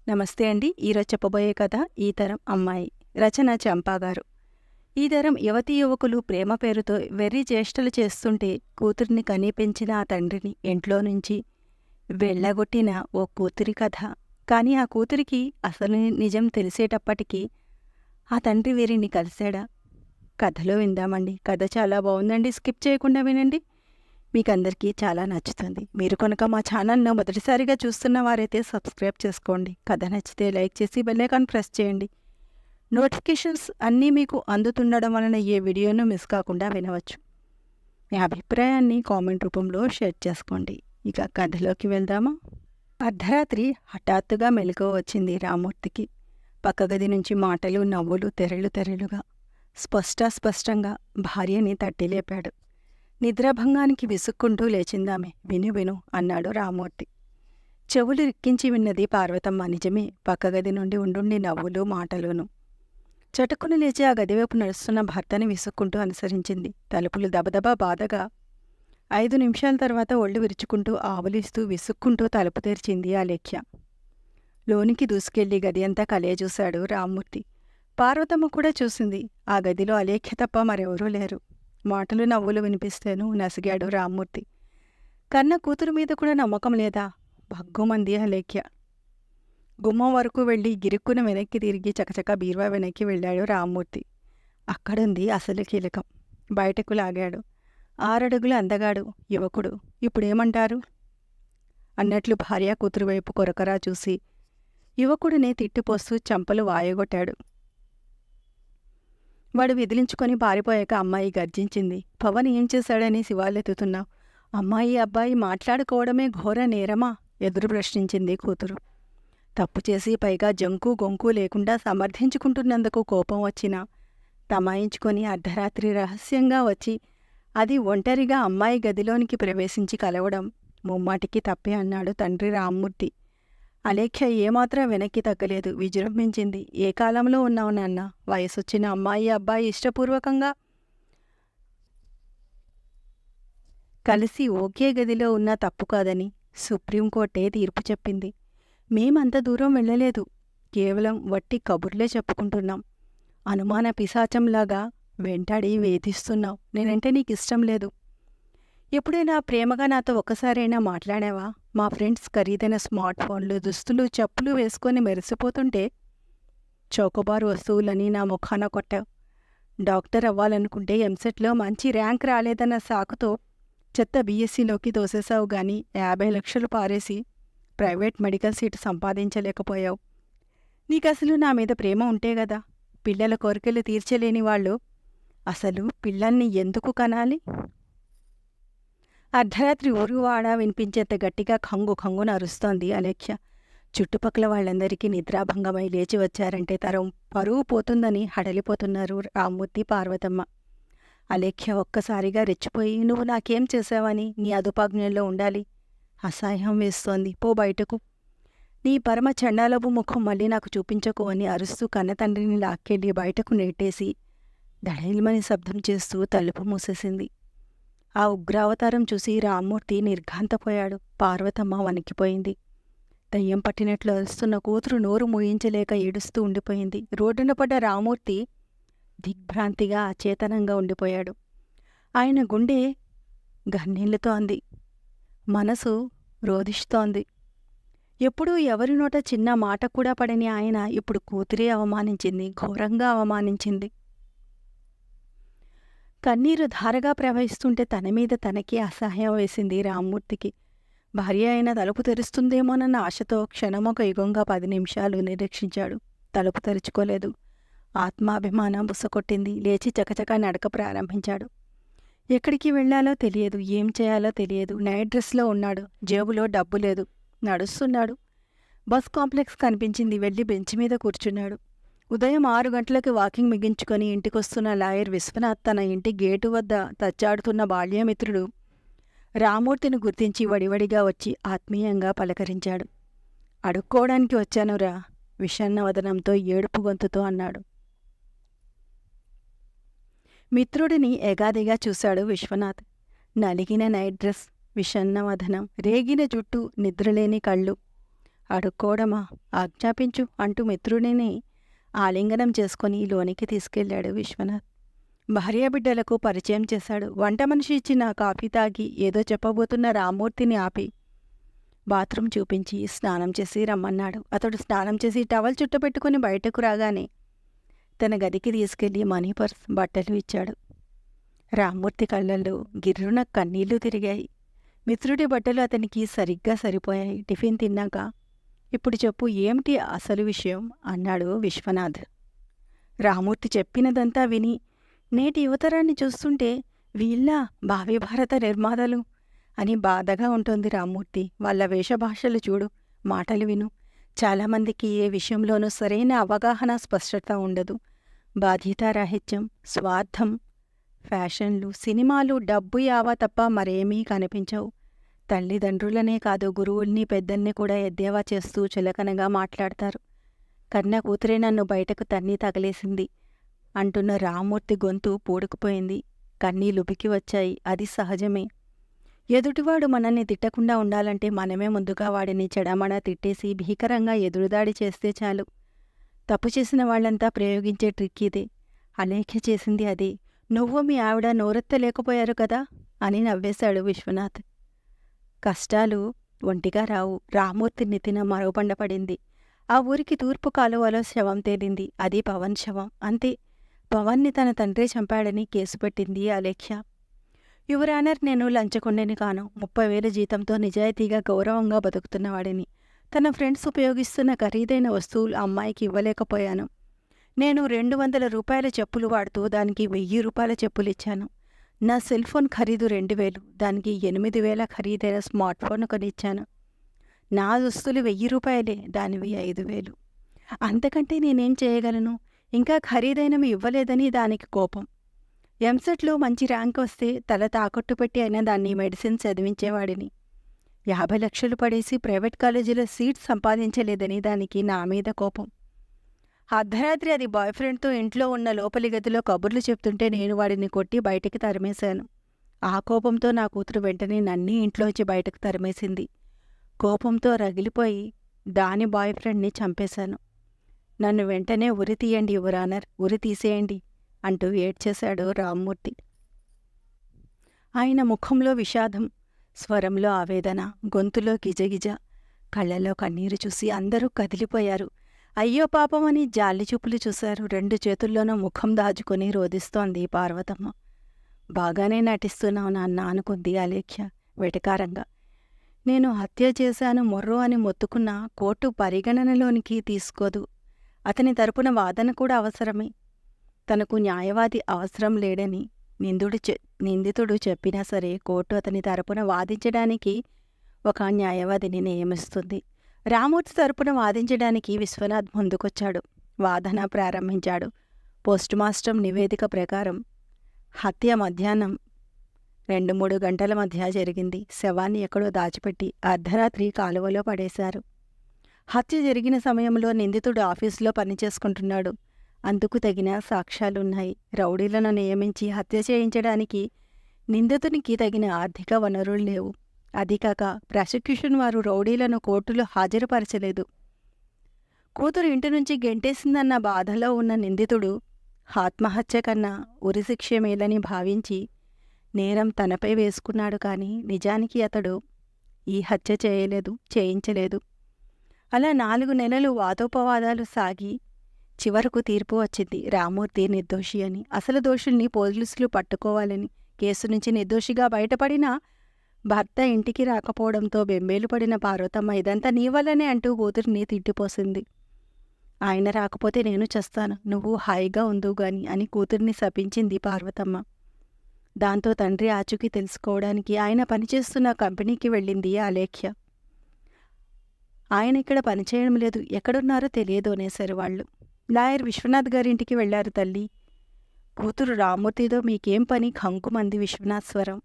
నమస్తే అండి. ఈరోజు చెప్పబోయే కథ ఈ తరం అమ్మాయి. రచన చంపాగారు. ఈ తరం యువతీ యువకులు ప్రేమ పేరుతో వెర్రి చేష్టలు చేస్తుంటే కూతురిని కని పెంచిన ఆ తండ్రిని ఇంట్లో నుంచి వెళ్ళగొట్టిన ఓ కూతురి కథ. కానీ ఆ కూతురికి అసలు నిజం తెలిసేటప్పటికీ ఆ తండ్రి వీరిని కలిశాడా? కథలో విందామండి. కథ చాలా బాగుందండి. స్కిప్ చేయకుండా వినండి. మీకందరికీ చాలా నచ్చుతుంది. మీరు కనుక మా ఛానల్ను మొదటిసారిగా చూస్తున్న వారైతే సబ్స్క్రైబ్ చేసుకోండి. కథ నచ్చితే లైక్ చేసి బెల్ ఐకాన్ ప్రెస్ చేయండి. నోటిఫికేషన్స్ అన్నీ మీకు అందుతుండడం వలన ఏ వీడియోను మిస్ కాకుండా వినవచ్చు. మీ అభిప్రాయాన్ని కామెంట్ రూపంలో షేర్ చేసుకోండి. ఇక కథలోకి వెళ్దామా? అర్ధరాత్రి హఠాత్తుగా మెలకువ వచ్చింది రామ్మూర్తికి. పక్క గది నుంచి మాటలు, నవ్వులు తెరలుగా స్పష్టంగా భార్యని తట్టి లేపాడు. నిద్రాభంగానికి విసుక్కుంటూ లేచిందామె. విను విను అన్నాడు రామ్మూర్తి. చెవులు రిక్కించి విన్నది పార్వతమ్మ. నిజమే. పక్కగది నుండి ఉండుండి నవ్వులు మాటలును. చటుకుని లేచి ఆ గదివైపు నడుస్తున్న భర్తని విసుక్కుంటూ అనుసరించింది. తలుపులు దబదబా బాధగా 5 నిమిషాల తర్వాత ఒళ్ళు విరుచుకుంటూ ఆవులిస్తూ విసుక్కుంటూ తలుపు తెరిచింది అలేఖ్య. లోనికి దూసుకెళ్లి గది అంతా కలయజూశాడు రామ్మూర్తి. పార్వతమ్మ కూడా చూసింది. ఆ గదిలో అలేఖ్య తప్ప మరెవరూ లేరు. మాటలు నవ్వులు వినిపిస్తేనూ నసిగాడు రామ్మూర్తి. కన్న కూతురు మీద కూడా నమ్మకం లేదా? భగ్గుమంది అలేఖ్య. గుమ్మం వరకు వెళ్ళి గిరుక్కున వెనక్కి తిరిగి చకచక బీరువా వెనక్కి వెళ్ళాడు రామ్మూర్తి. అక్కడుంది అసలు కీలకం. బయటకు లాగాడు. 6 అడుగుల అందగాడు యువకుడు. ఇప్పుడేమంటారు అన్నట్లు భార్య కూతురు వైపు కొరకరా చూసి యువకుడిని తిట్టిపోస్తూ చంపలు వాయగొట్టాడు. వాడు విదిలించుకొని పారిపోయాక అమ్మాయి గర్జించింది. పవన్ ఏం చేశాడని శివాలెత్తుతున్నావు? అమ్మాయి అబ్బాయి మాట్లాడుకోవడమే ఘోర నేరమా? ఎదురు ప్రశ్నించింది కూతురు. తప్పు చేసి పైగా జంకు గొంకు లేకుండా సమర్థించుకుంటున్నందుకు కోపం వచ్చినా తమాయించుకొని అర్ధరాత్రి రహస్యంగా వచ్చి అది ఒంటరిగా అమ్మాయి గదిలోనికి ప్రవేశించి కలవడం ముమ్మాటికి తప్పే అన్నాడు తండ్రి రామ్మూర్తి. అలేఖ్య ఏమాత్రం వెనక్కి తగ్గలేదు. విజృంభించింది. ఏ కాలంలో ఉన్నావు నాన్న? వయసొచ్చిన అమ్మాయి అబ్బాయి ఇష్టపూర్వకంగా కలిసి ఒకే గదిలో ఉన్న తప్పు కాదని సుప్రీంకోర్టే తీర్పు చెప్పింది. మేమంత దూరం వెళ్ళలేదు. కేవలం వట్టి కబుర్లే చెప్పుకుంటున్నాం. అనుమాన పిశాచంలాగా వెంటాడి వేధిస్తున్నావు. నేనంటే నీకిష్టం లేదు. ఎప్పుడైనా ప్రేమగా నాతో ఒక్కసారైనా మాట్లాడావా? మా ఫ్రెండ్స్ ఖరీదైన స్మార్ట్ ఫోన్లు, దుస్తులు, చెప్పులు వేసుకొని మెరిసిపోతుంటే చౌకబారు వస్తువులని నా ముఖాన కొట్టావు. డాక్టర్ అవ్వాలనుకుంటే ఎంసెట్లో మంచి ర్యాంక్ రాలేదన్న సాకుతో చెత్త బీఎస్సీలోకి తోసేశావు గాని 50 లక్షలు పారేసి ప్రైవేట్ మెడికల్ సీటు సంపాదించలేకపోయావు. నీకసలు నా మీద ప్రేమ ఉంటే గదా. పిల్లల కోరికలు తీర్చలేని వాళ్ళు అసలు పిల్లల్ని ఎందుకు కనాలి? అర్ధరాత్రి ఊరువాడా వినిపించేంత గట్టిగా ఖంగున అరుస్తోంది అలేఖ్య. చుట్టుపక్కల వాళ్ళందరికీ నిద్రాభంగమై లేచి వచ్చారంటే తరం పరువు పోతుందని హడలిపోతున్నారు రామ్మూర్తి, పార్వతమ్మ. అలేఖ్య ఒక్కసారిగా రెచ్చిపోయి, నువ్వు నాకేం చేశావని నీ అదుపాజ్ఞల్లో ఉండాలి? అసహ్యం వేస్తోంది. పో బయటకు. నీ పరమ చండాలపు ముఖం మళ్ళీ నాకు చూపించకు అని అరుస్తూ కన్నతండ్రిని లాక్కెళ్ళి బయటకు నెట్టేసి దడైల్మని శబ్దం చేస్తూ తలుపు మూసేసింది. ఆ ఉగ్రావతారం చూసి రామ్మూర్తి నిర్ఘాంతపోయాడు. పార్వతమ్మ వణికిపోయింది. దయ్యం పట్టినట్లు అరుస్తున్న కూతురు నోరు మూయించలేక ఏడుస్తూ ఉండిపోయింది. రోడ్డున పడ్డ రామ్మూర్తి దిగ్భ్రాంతిగా అచేతనంగా ఉండిపోయాడు. ఆయన గుండె గన్నీళ్లుతోంది. మనసు రోధిస్తోంది. ఎప్పుడూ ఎవరి నోట చిన్న మాట కూడా పడని ఆయన ఇప్పుడు కూతురే అవమానించింది. ఘోరంగా అవమానించింది. కన్నీరు ధారగా ప్రవహిస్తుంటే తన మీద తనకే అసహ్యం వేసింది రామ్మూర్తికి. భార్య అయిన తలుపు తెరుస్తుందేమోనన్న ఆశతో క్షణమొక యుగంగా 10 నిమిషాలు నిరీక్షించాడు. తలుపు తెరుచుకోలేదు. ఆత్మాభిమానం బుసకొట్టింది. లేచి చకచకా నడక ప్రారంభించాడు. ఎక్కడికి వెళ్లాలో తెలియదు. ఏం చేయాలో తెలియదు. నైట్ డ్రెస్లో ఉన్నాడు. జేబులో డబ్బు లేదు. నడుస్తున్నాడు. బస్ కాంప్లెక్స్ కనిపించింది. వెళ్ళి బెంచ్ మీద కూర్చున్నాడు. ఉదయం 6 గంటలకు వాకింగ్ ముగించుకొని ఇంటికొస్తున్న లాయర్ విశ్వనాథ్ తన ఇంటి గేటు వద్ద తచ్చాడుతున్న బాల్యమిత్రుడు రామ్మూర్తిని గుర్తించి వడివడిగా వచ్చి ఆత్మీయంగా పలకరించాడు. అడుక్కోవడానికి వచ్చానురా, విషన్నవదనంతో ఏడుపు గొంతుతో అన్నాడు. మిత్రుడిని ఎగాదిగా చూశాడు విశ్వనాథ్. నలిగిన నైట్ డ్రెస్, విషన్నవదనం, రేగిన జుట్టు, నిద్రలేని కళ్ళు, అడుక్కోవడమా? ఆజ్ఞాపించు అంటూ మిత్రుడిని ఆలింగనం చేసుకుని లోనికి తీసుకెళ్లాడు విశ్వనాథ్. భార్యాబిడ్డలకు పరిచయం చేశాడు. వంట మనిషి ఇచ్చిన కాఫీ తాగి ఏదో చెప్పబోతున్న రామ్మూర్తిని ఆపి బాత్రూం చూపించి స్నానం చేసి రమ్మన్నాడు. అతడు స్నానం చేసి టవల్ చుట్టపెట్టుకుని బయటకు రాగానే తన గదికి తీసుకెళ్లి మనీ పర్స్, బట్టలు ఇచ్చాడు. రామ్మూర్తి కళ్ళల్లో గిర్రున కన్నీళ్లు తిరిగాయి. మిత్రుడి బట్టలు అతనికి సరిగ్గా సరిపోయాయి. టిఫిన్ తిన్నాక, ఇప్పుడు చెప్పు, ఏమిటి అసలు విషయం అన్నాడు విశ్వనాథ్. రామ్మూర్తి చెప్పినదంతా విని, నేటి యువతరాన్ని చూస్తుంటే వీళ్ళ భావి భారత నిర్మాతలు అని బాధగా ఉంటుంది రామ్మూర్తి. వాళ్ళ వేషభాషలు చూడు, మాటలు విను. చాలామందికి ఏ విషయంలోనూ సరైన అవగాహన, స్పష్టత ఉండదు. బాధ్యతారాహిత్యం, స్వార్థం, ఫ్యాషన్లు, సినిమాలు, డబ్బు యావా తప్ప మరేమీ కనిపించవు. తల్లిదండ్రులనే కాదు, గురువుల్ని, పెద్దల్ని కూడా ఎద్దేవా చేస్తూ చులకనగా మాట్లాడతారు. కన్న కూతురే నన్ను బయటకు తన్ని తగలేసింది అంటున్న రామ్మూర్తి గొంతు పూడుకుపోయింది. కన్నీలుబికి వచ్చాయి. అది సహజమే. ఎదుటివాడు మనల్ని తిట్టకుండా ఉండాలంటే మనమే ముందుగా వాడిని చెడమడ తిట్టేసి భీకరంగా ఎదురుదాడి చేస్తే చాలు. తప్పు చేసిన వాళ్లంతా ప్రయోగించే ట్రిక్ ఇదే. అలేఖ్య చేసింది అదే. నువ్వు మీ ఆవిడ నోరెత్తలేకపోయారు కదా అని నవ్వేశాడు విశ్వనాథ్. కష్టాలు ఒంటిగా రావు. రామ్మూర్తి నెత్తిన మరో బండ పడింది. ఆ ఊరికి తూర్పు కాలువలో శవం తేలింది. అది పవన్ శవం. అంతే. పవన్ని తన తండ్రి చంపాడని కేసు పెట్టింది అలేఖ్య. యువరానర్, నేను లంచగొండని కాను. 30,000 జీతంతో నిజాయితీగా గౌరవంగా బతుకుతున్నవాడిని. తన ఫ్రెండ్స్ ఉపయోగిస్తున్న ఖరీదైన వస్తువులు అమ్మాయికి ఇవ్వలేకపోయాను. నేను 200 రూపాయల చెప్పులు వాడుతూ దానికి 1000 రూపాయల చెప్పులిచ్చాను. నా సెల్ ఫోన్ ఖరీదు 2000, దానికి 8000 ఖరీదైన స్మార్ట్ ఫోన్ కొనిచ్చాను. నా దుస్తులు 1000 రూపాయలే, దానివి 5000. అంతకంటే నేనేం చేయగలను? ఇంకా ఖరీదైనవి ఇవ్వలేదని దానికి కోపం. ఎంసెట్లో మంచి ర్యాంక్ వస్తే తల తాకట్టు పెట్టి అయినా దాన్ని మెడిసిన్ చదివించేవాడిని. 50 లక్షలు పడేసి ప్రైవేట్ కాలేజీలో సీట్ సంపాదించలేదని దానికి నా మీద కోపం. అర్ధరాత్రి అది బాయ్ ఫ్రెండ్తో ఇంట్లో ఉన్న లోపలి గదిలో కబుర్లు చెప్తుంటే నేను వాడిని కొట్టి బయటికి తరిమేశాను. ఆ కోపంతో నా కూతురు వెంటనే నన్నీ ఇంట్లోంచి బయటకు తరిమేసింది. కోపంతో రగిలిపోయి దాని బాయ్ ఫ్రెండ్ని చంపేశాను. నన్ను వెంటనే ఉరి తీయండి యువరానర్, ఉరి తీసేయండి అంటూ ఏడ్చేశాడు రామ్మూర్తి. ఆయన ముఖంలో విషాదం, స్వరంలో ఆవేదన, గొంతులో గిజగిజ, కళ్ళలో కన్నీరు చూసి అందరూ కదిలిపోయారు. అయ్యో పాపం అని జాలిచూపులు చూశారు. 2 చేతుల్లోనూ ముఖం దాచుకొని రోదిస్తోంది పార్వతమ్మ. బాగానే నటిస్తున్నావు నాన్న అనుకుంది అలేఖ్య వెటకారంగా. నేను హత్య చేశాను మొర్రో అని మొత్తుకున్నా కోర్టు పరిగణనలోనికి తీసుకోదు. అతని తరపున వాదన కూడా అవసరమే. తనకు న్యాయవాది అవసరం లేడని నిందితుడు చెప్పినా సరే కోర్టు అతని తరపున వాదించడానికి ఒక న్యాయవాదిని నియమిస్తుంది. రామ్మూర్తి తరపున వాదించడానికి విశ్వనాథ్ ముందుకొచ్చాడు. వాదన ప్రారంభించాడు. పోస్టుమాస్టం నివేదిక ప్రకారం హత్య మధ్యాహ్నం 2-3 గంటల మధ్య జరిగింది. శవాన్ని ఎక్కడో దాచిపెట్టి అర్ధరాత్రి కాలువలో పడేశారు. హత్య జరిగిన సమయంలో నిందితుడు ఆఫీసులో పనిచేసుకుంటున్నాడు. అందుకు తగిన సాక్ష్యాలున్నాయి. రౌడీలను నియమించి హత్య చేయించడానికి నిందితునికి తగిన ఆర్థిక వనరులు లేవు. అదీకాక ప్రాసిక్యూషన్ వారు రౌడీలను కోర్టులో హాజరుపరచలేదు. కూతురు ఇంటి నుంచి గెంటేసిందన్న బాధలో ఉన్న నిందితుడు ఆత్మహత్య కన్నా ఉరిశిక్ష మేలని భావించి నేరం తనపై వేసుకున్నాడు. కానీ నిజానికి అతడు ఈ హత్య చేయించలేదు. అలా 4 నెలలు వాదోపవాదాలు సాగి చివరకు తీర్పు వచ్చింది. రామ్మూర్తి నిర్దోషి అని. అసలు దోషుల్ని పోలీసులు పట్టుకోవాలని. కేసు నుంచి నిర్దోషిగా బయటపడినా భర్త ఇంటికి రాకపోవడంతో బెంబేలు పడిన పార్వతమ్మ ఇదంతా నీ వల్లనే అంటూ కూతురిని తిట్టిపోసింది. ఆయన రాకపోతే నేను చస్తాను, నువ్వు హాయిగా ఉందువుగాని అని కూతుర్ని శపించింది పార్వతమ్మ. దాంతో తండ్రి ఆచూకీ తెలుసుకోవడానికి ఆయన పనిచేస్తున్న కంపెనీకి వెళ్ళింది అలేఖ్య. ఆయన ఇక్కడ పనిచేయడం లేదు, ఎక్కడున్నారో తెలియదు అనేశారు వాళ్ళు. లాయర్ విశ్వనాథ్ గారింటికి వెళ్లారు తల్లి. కూతురు రామ్మూర్తితో మీకేం పని ఖంకుమంది విశ్వనాథ్ స్వరం.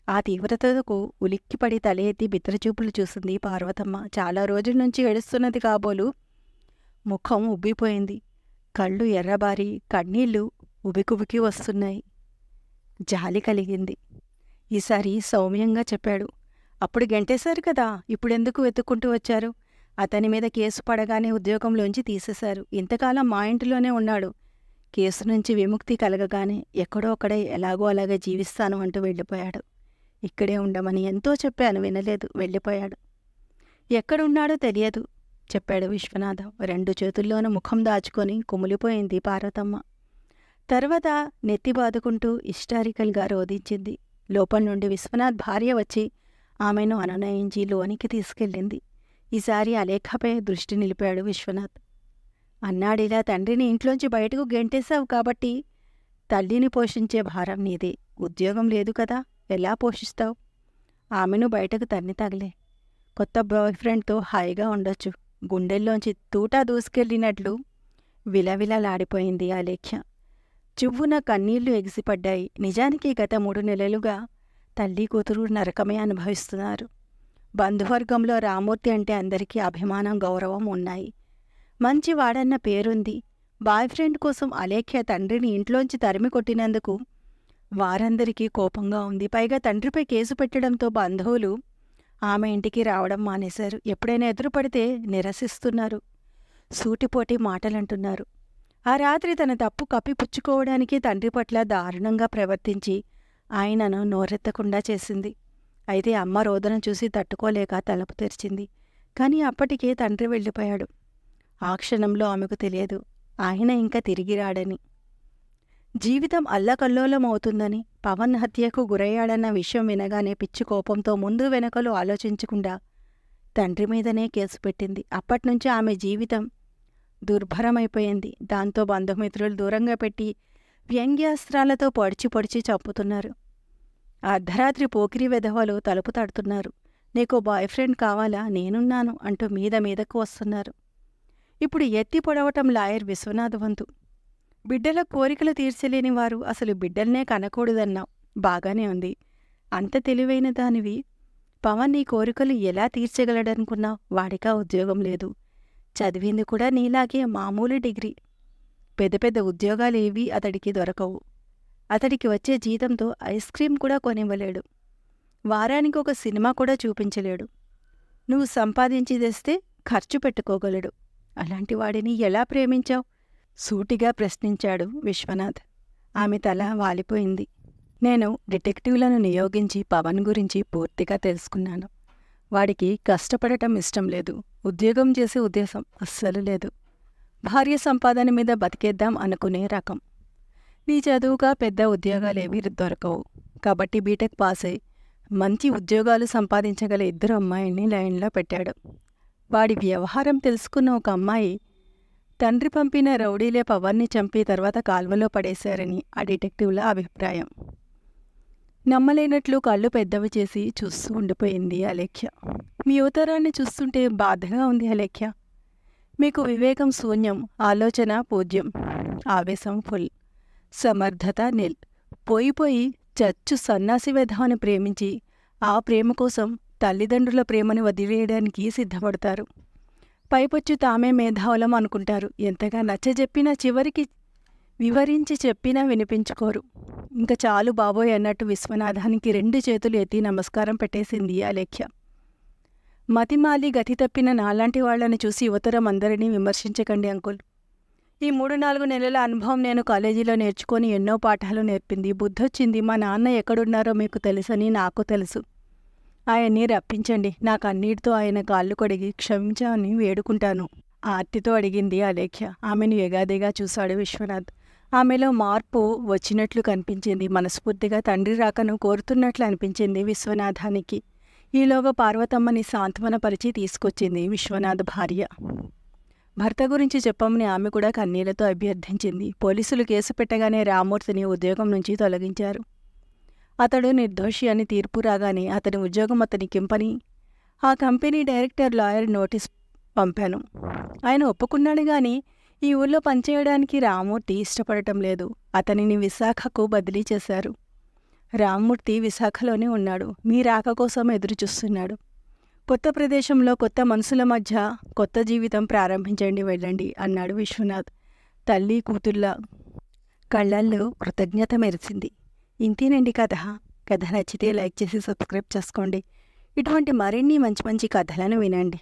ఆ తీవ్రతకు ఉలిక్కిపడి తల ఎత్తి బిత్తరచూపులు చూసింది పార్వతమ్మ. చాలా రోజుల నుంచి ఏడుస్తున్నది కాబోలు. ముఖం ఉబ్బిపోయింది. కళ్ళు ఎర్రబారి కన్నీళ్లు ఉబికుబికి వస్తున్నాయి. జాలి కలిగింది. ఈసారి సౌమ్యంగా చెప్పాడు. అప్పుడు గెంటేశారు కదా, ఇప్పుడెందుకు వెతుక్కుంటూ వచ్చారు? అతని మీద కేసు పడగానే ఉద్యోగంలోంచి తీసేశారు. ఇంతకాలం మా ఇంటిలోనే ఉన్నాడు. కేసు నుంచి విముక్తి కలగగానే ఎక్కడో అక్కడే ఎలాగో అలాగే జీవిస్తాను అంటూ వెళ్ళిపోయాడు. ఇక్కడే ఉండమని ఎంతో చెప్పాను, వినలేదు, వెళ్ళిపోయాడు. ఎక్కడున్నాడో తెలియదు చెప్పాడు విశ్వనాథం. 2 చేతుల్లోనూ ముఖం దాచుకొని కుమిలిపోయింది పార్వతమ్మ. తర్వాత నెత్తి బాదుకుంటూ హిస్టారికల్గా రోదించింది. లోపల నుండి విశ్వనాథ్ భార్య వచ్చి ఆమెను అనునయించి లోనికి తీసుకెళ్ళింది. ఈసారి అలేఖపై దృష్టి నిలిపాడు విశ్వనాథ్. అన్నాడిలా, తండ్రిని ఇంట్లోంచి బయటకు గెంటేశావు కాబట్టి తల్లిని పోషించే భారం నీదే. ఉద్యోగం లేదు కదా, ఎలా పోషిస్తావు? ఆమెను బయటకు తన్ని తగలే. కొత్త బాయ్ ఫ్రెండ్తో హాయిగా ఉండొచ్చు. గుండెల్లోంచి తూటా దూసుకెళ్ళినట్లు విలవిలలాడిపోయింది అలేఖ్య. చువ్వున కన్నీళ్లు ఎగిసిపడ్డాయి. నిజానికి గత 3 నెలలుగా తల్లి కూతురు నరకమే అనుభవిస్తున్నారు. బంధువర్గంలో రామూర్తి అంటే అందరికీ అభిమానం, గౌరవం ఉన్నాయి. మంచివాడన్న పేరుంది. బాయ్ ఫ్రెండ్ కోసం అలేఖ్య తండ్రిని ఇంట్లోంచి తరిమి కొట్టినందుకు వారందరికీ కోపంగా ఉంది. పైగా తండ్రిపై కేసు పెట్టడంతో బంధువులు ఆమె ఇంటికి రావడం మానేశారు. ఎప్పుడైనా ఎదురుపడితే నిరసిస్తున్నారు, సూటిపోటి మాటలంటున్నారు. ఆ రాత్రి తన తప్పు కప్పిపుచ్చుకోవడానికి తండ్రి పట్ల దారుణంగా ప్రవర్తించి ఆయనను నోరెత్తకుండా చేసింది. అయితే అమ్మ రోదన చూసి తట్టుకోలేక తలుపు తెరిచింది. కానీ అప్పటికే తండ్రి వెళ్ళిపోయాడు. ఆ క్షణంలో ఆమెకు తెలియదు ఆయన ఇంకా తిరిగి రాడని. జీవితం అల్లకల్లోలమవుతుందని, పవన్ హత్యకు గురయ్యాడన్న విషయం వినగానే పిచ్చి కోపంతో ముందు వెనకలు ఆలోచించకుండా తండ్రి మీదనే కేసు పెట్టింది. అప్పట్నుంచి ఆమె జీవితం దుర్భరమైపోయింది. దాంతో బంధుమిత్రులు దూరంగా పెట్టి వ్యంగ్యాస్త్రాలతో పొడిచి పొడిచి చంపుతున్నారు. అర్ధరాత్రి పోకిరి వెధవలు తలుపు తడుతున్నారు. నీకో బాయ్ ఫ్రెండ్ కావాలా, నేనున్నాను అంటూ మీదకు వస్తున్నారు. ఇప్పుడు ఎత్తి పొడవటం లాయర్ విశ్వనాథ్ వంతు. బిడ్డల కోరికలు తీర్చలేని వారు అసలు బిడ్డల్నే కనకూడదన్నావు. బాగానే ఉంది. అంత తెలివైన దానివి. పవన్ నీ కోరికలు ఎలా తీర్చగలడనుకున్నావు? వాడికా ఉద్యోగం లేదు. చదివింది కూడా నీలాగే మామూలు డిగ్రీ. పెద్ద పెద్ద ఉద్యోగాలేవీ అతడికి దొరకవు. అతడికి వచ్చే జీతంతో ఐస్ క్రీం కూడా కొనివ్వలేడు. వారానికి ఒక సినిమా కూడా చూపించలేడు. నువ్వు సంపాదించి తెస్తే ఖర్చు పెట్టుకోగలడు. అలాంటి వాడిని ఎలా ప్రేమించావు? సూటిగా ప్రశ్నించాడు విశ్వనాథ్. ఆమె తల వాలిపోయింది. నేను డిటెక్టివ్లను నియోగించి పవన్ గురించి పూర్తిగా తెలుసుకున్నాను. వాడికి కష్టపడటం ఇష్టం లేదు. ఉద్యోగం చేసే ఉద్దేశం అస్సలు లేదు. భార్య సంపాదన మీద బతికేద్దాం అనుకునే రకం. నీ చదువుగా పెద్ద ఉద్యోగాలేవీ దొరకవు. కాబట్టి బీటెక్ పాస్ అయి మంచి ఉద్యోగాలు సంపాదించగల 2 అమ్మాయిల్ని లైన్లో పెట్టాడు. వాడి వ్యవహారం తెలుసుకున్న ఒక అమ్మాయి తండ్రి పంపిన రౌడీలే పవన్ని చంపి తర్వాత కాల్వలో పడేశారని ఆ డిటెక్టివ్ల అభిప్రాయం. నమ్మలేనట్లు కళ్ళు పెద్దవి చేసి చూస్తూ ఉండిపోయింది అలేఖ్య. మీ యువతరాన్ని చూస్తుంటే బాధగా ఉంది అలేఖ్య. మీకు వివేకం శూన్యం, ఆలోచన పూజ్యం, ఆవేశం ఫుల్, సమర్థత నిల్. పోయి చచ్చు సన్నాసి వెధవని ప్రేమించి ఆ ప్రేమ కోసం తల్లిదండ్రుల ప్రేమని వదిలేయడానికి సిద్ధపడతారు. పైపొచ్చు తామే మేధావులం అనుకుంటారు. ఎంతగా నచ్చజెప్పినా చివరికి వివరించి చెప్పినా వినిపించుకోరు. ఇంక చాలు బాబోయ్ అన్నట్టు విశ్వనాథానికి 2 చేతులు ఎత్తి నమస్కారం పెట్టేసింది అలేఖ్య. మతిమాలి గతి తప్పిన నాలాంటి వాళ్లను చూసి యువతరం అందరినీ విమర్శించకండి అంకుల్. ఈ 3-4 నెలల అనుభవం నేను కాలేజీలో నేర్చుకొని ఎన్నో పాఠాలు నేర్పింది. బుద్ధొచ్చింది. మా నాన్న ఎక్కడున్నారో మీకు తెలుసని నాకు తెలుసు. ఆయన్ని రప్పించండి. నా కన్నీటితో ఆయన కాళ్ళు కడిగి క్షమించమని వేడుకుంటాను ఆర్తితో అడిగింది అలేఖ్య. ఆమెను ఎగాదిగా చూశాడు విశ్వనాథ్. ఆమెలో మార్పు వచ్చినట్లు కనిపించింది. మనస్ఫూర్తిగా తండ్రి రాకను కోరుతున్నట్లు అనిపించింది విశ్వనాథానికి. ఈలోగా పార్వతమ్మని సాంత్వనపరిచి తీసుకొచ్చింది విశ్వనాథ్ భార్య. భర్త గురించి చెప్పమని ఆమె కూడా కన్నీళ్లతో అభ్యర్థించింది. పోలీసులు కేసు పెట్టగానే రామూర్తిని ఉద్యోగం నుంచి తొలగించారు. అతడు నిర్దోషి అని తీర్పు రాగానే అతని ఉద్యోగం అతనికింపని ఆ కంపెనీ డైరెక్టర్ లాయర్ నోటీస్ పంపాను. ఆయన ఒప్పుకున్నాడు గాని ఈ ఊళ్ళో పనిచేయడానికి రామూర్తి ఇష్టపడటం లేదు. అతనిని విశాఖకు బదిలీ చేశారు. రామూర్తి విశాఖలోనే ఉన్నాడు. మీ రాక కోసం ఎదురుచూస్తున్నాడు. కొత్త ప్రదేశంలో కొత్త మనుషుల మధ్య కొత్త జీవితం ప్రారంభించండి, వెళ్ళండి అన్నాడు విశ్వనాథ్. తల్లి కూతుళ్ళ కళ్ళల్లో కృతజ్ఞత మెరిసింది. ఇంతేనండి కథ. కథ నచ్చితే లైక్ చేసి సబ్స్క్రైబ్ చేసుకోండి. ఇటువంటి మరిన్ని మంచి మంచి కథలను వినండి.